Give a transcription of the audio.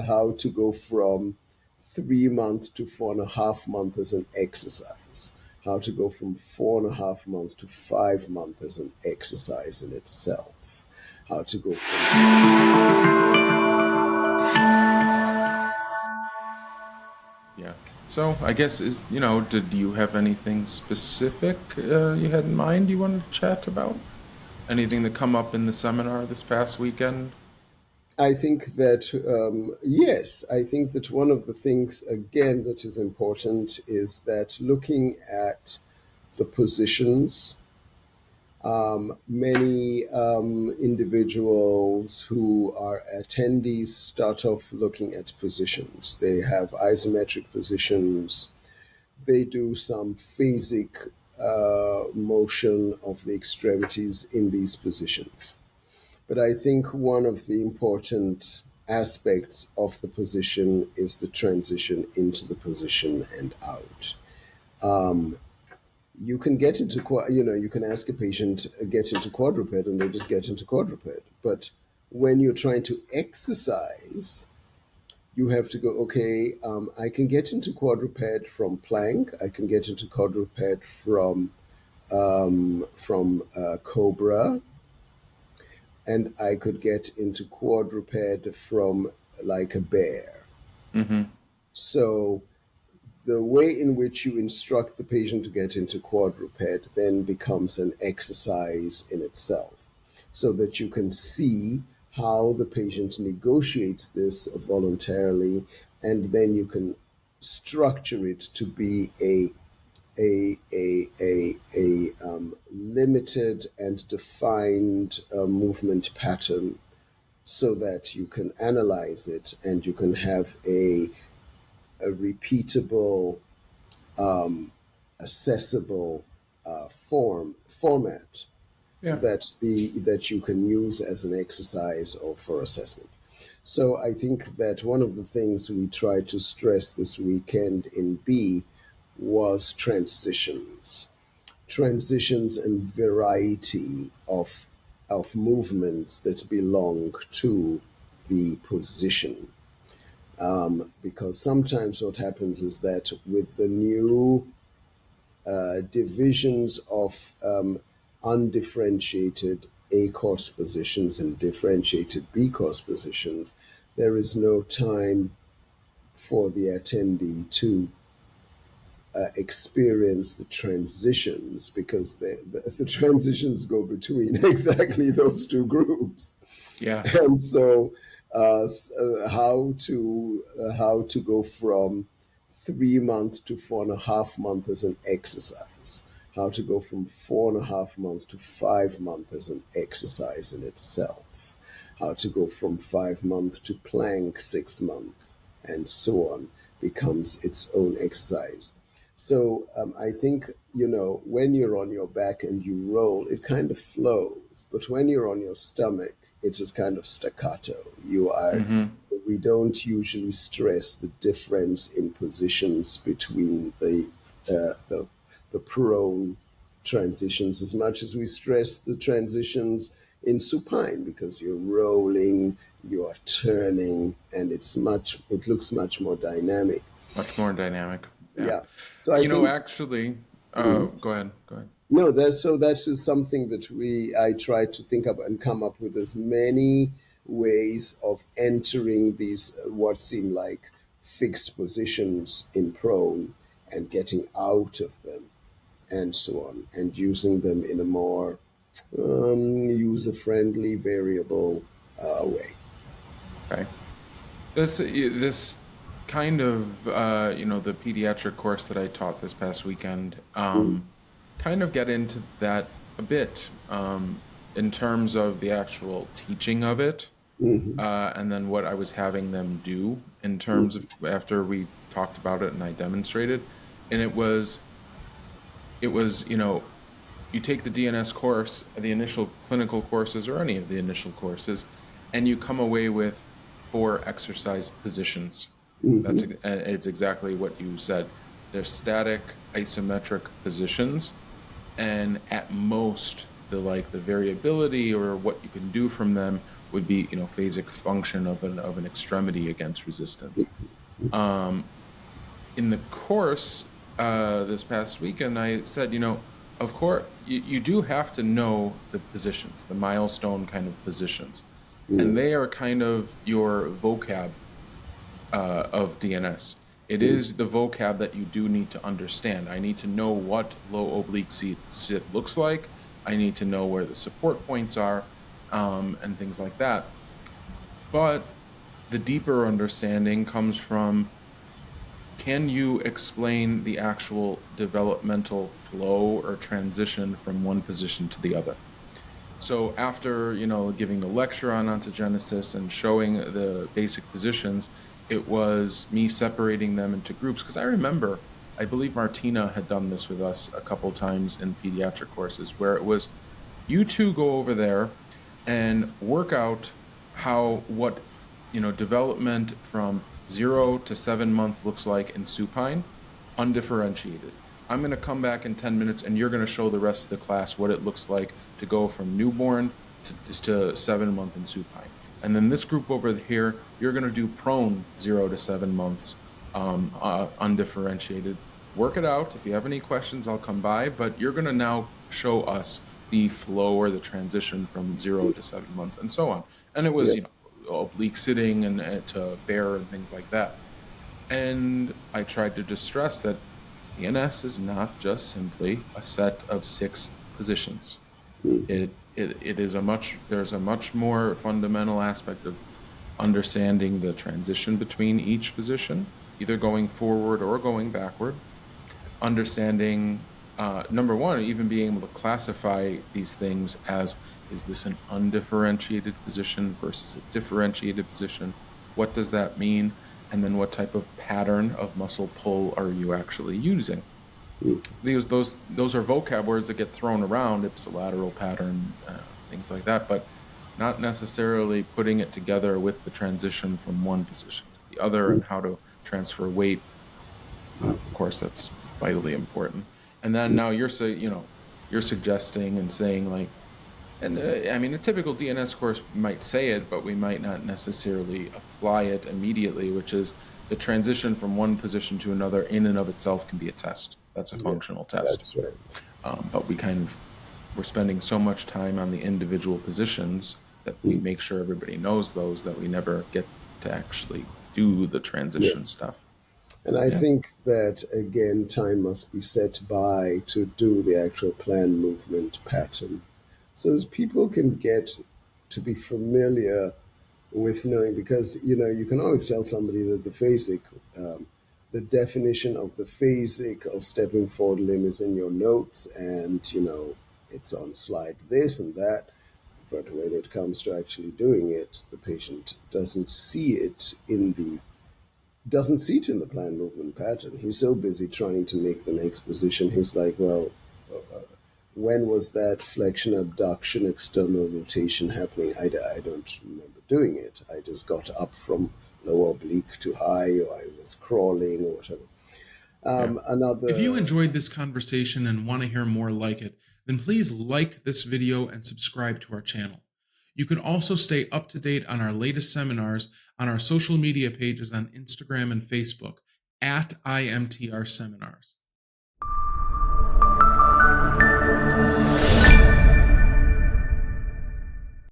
how to go from 3 months to 4.5 months as an exercise, how to go from 4.5 months to 5 months as an exercise in itself, how to go from Yeah. So I guess did you have anything specific you had in mind you wanted to chat about? Anything that come up in the seminar this past weekend? I think that, yes, I think that one of the things, again, that is important is that looking at the positions, many individuals who are attendees start off looking at positions. They have isometric positions, they do some phasic motion of the extremities in these positions. But I think one of the important aspects of the position is the transition into the position and out. You can get into, you can ask a patient, get into quadruped, and they just get into quadruped. But when you're trying to exercise, you have to go, okay, I can get into quadruped from plank, I can get into quadruped from cobra, and I could get into quadruped from like a bear. Mm-hmm. So the way in which you instruct the patient to get into quadruped then becomes an exercise in itself, so that you can see how the patient negotiates this voluntarily, and then you can structure it to be a limited and defined movement pattern, so that you can analyze it and you can have a repeatable, accessible format Yeah. that you can use as an exercise or for assessment. So I think that one of the things we tried to stress this weekend in B was transitions and variety of movements that belong to the position. Because sometimes what happens is that with the new divisions of undifferentiated A course positions and differentiated B course positions, there is no time for the attendee to experience the transitions, because the transitions go between exactly those two groups. Yeah. And so how to go from 3 months to 4.5 months as an exercise, how to go from 4.5 months to 5 months as an exercise in itself, how to go from 5 months to plank 6 months, and so on, becomes its own exercise. So I think, when you're on your back and you roll, it kind of flows. But when you're on your stomach, it is kind of staccato. Mm-hmm. We don't usually stress the difference in positions between the prone transitions as much as we stress the transitions in supine, because you're rolling, you are turning, and it looks much more dynamic. Much more dynamic. Yeah. Yeah. So I think Actually, mhm. go ahead. Go ahead. No, that is something that I try to think of and come up with as many ways of entering these what seem like fixed positions in prone, and getting out of them, and so on, and using them in a more user-friendly, variable way. Okay. This kind of the pediatric course that I taught this past weekend kind of get into that a bit in terms of the actual teaching of it, Mm-hmm. and then what I was having them do in terms of after we talked about it and I demonstrated. And it was you take the DNS course, the initial clinical courses, or any of the initial courses, and you come away with 4 exercise positions. Mm-hmm. It's exactly what you said. They're static isometric positions, and at most the variability or what you can do from them would be, phasic function of an extremity against resistance. In the course this past weekend, I said, of course, you do have to know the positions, the milestone kind of positions, and they are kind of your vocab of DNS. It is the vocab that you do need to understand. I need to know what low oblique sit looks like. I need to know where the support points are, and things like that. But the deeper understanding comes from, can you explain the actual developmental flow or transition from one position to the other? So after, giving the lecture on ontogenesis and showing the basic positions, it was me separating them into groups. Because I believe Martina had done this with us a couple times in pediatric courses, where it was, you two go over there and work out what development from 0 to 7 months looks like in supine, undifferentiated. I'm going to come back in 10 minutes and you're going to show the rest of the class what it looks like to go from newborn to 7 month in supine. And then this group over here, you're going to do prone 0 to 7 months, undifferentiated. Work it out. If you have any questions, I'll come by, but you're going to now show us the flow or the transition from 0 to 7 months and so on. And it was, oblique sitting and to bear and things like that. And I tried to just stress that DNS is not just simply a set of 6 positions. It is there's a much more fundamental aspect of understanding the transition between each position, either going forward or going backward. Understanding, number one, even being able to classify these things as, is this an undifferentiated position versus a differentiated position? What does that mean? And then what type of pattern of muscle pull are you actually using? Those are vocab words that get thrown around, ipsilateral pattern, things like that, but not necessarily putting it together with the transition from one position to the other and how to transfer weight. Of course, that's vitally important. And then now you're suggesting and saying, like, and I mean, a typical DNS course might say it, but we might not necessarily apply it immediately, which is the transition from one position to another in and of itself can be a test. That's a functional test. That's right. But we're spending so much time on the individual positions that we make sure everybody knows those, that we never get to actually do the transition stuff. And I think that, again, time must be set by to do the actual plan movement pattern, so that people can get to be familiar with knowing, because, you can always tell somebody that the definition of the phasic of stepping forward limb is in your notes, and, it's on slide this and that. But when it comes to actually doing it, the patient doesn't see it in the plan movement pattern. He's so busy trying to make the next position. He's like, well, when was that flexion, abduction, external rotation happening? I don't remember doing it. I just got up from low oblique to high, or I was crawling, or whatever. If you enjoyed this conversation and want to hear more like it, then please like this video and subscribe to our channel. You can also stay up to date on our latest seminars on our social media pages on Instagram and Facebook at IMTR Seminars.